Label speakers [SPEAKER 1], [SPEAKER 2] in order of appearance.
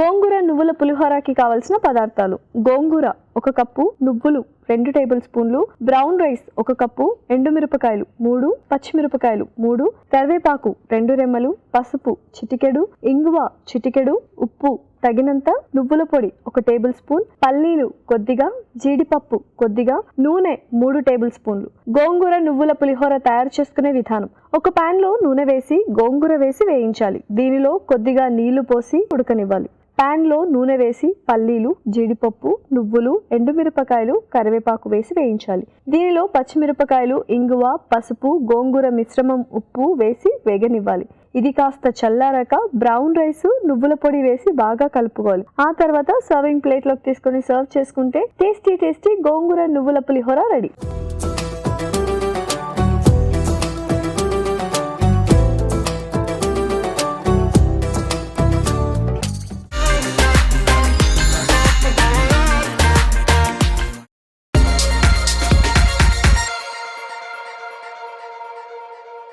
[SPEAKER 1] గోంగూర నువ్వుల పులిహోరకి కావలసిన పదార్థాలు: గోంగూర 1 కప్పు, నువ్వులు 2 టేబుల్ స్పూన్లు, బ్రౌన్ రైస్ 1 కప్పు, ఎండుమిరపకాయలు 3, పచ్చిమిరపకాయలు 3, కరివేపాకు 2 రెమ్మలు, పసుపు చిటికెడు, ఇంగువ చిటికెడు, ఉప్పు తగినంత, నువ్వుల పొడి 1 టేబుల్ స్పూన్, పల్లీలు కొద్దిగా, జీడిపప్పు కొద్దిగా, నూనె 3 టేబుల్ స్పూన్లు. గోంగూర నువ్వుల పులిహోర తయారు చేసుకునే విధానం: ఒక పాన్ లో నూనె వేసి గోంగూర వేసి వేయించాలి. దీనిలో కొద్దిగా నీళ్లు పోసి ఉడకనివ్వాలి. పాన్ లో నూనె వేసి పల్లీలు, జీడిపప్పు, నువ్వులు, ఎండుమిరపకాయలు, కరివేపాకు వేసి వేయించాలి. దీనిలో పచ్చిమిరపకాయలు, ఇంగువ, పసుపు, గోంగూర మిశ్రమం, ఉప్పు వేసి వేగనివ్వాలి. ఇది కాస్త చల్లారాక బ్రౌన్ రైస్, నువ్వుల పొడి వేసి బాగా కలుపుకోవాలి. ఆ తర్వాత సర్వింగ్ ప్లేట్ లోకి తీసుకొని సర్వ్ చేసుకుంటే టేస్టీ గోంగూర నువ్వుల పులిహోర రెడీ.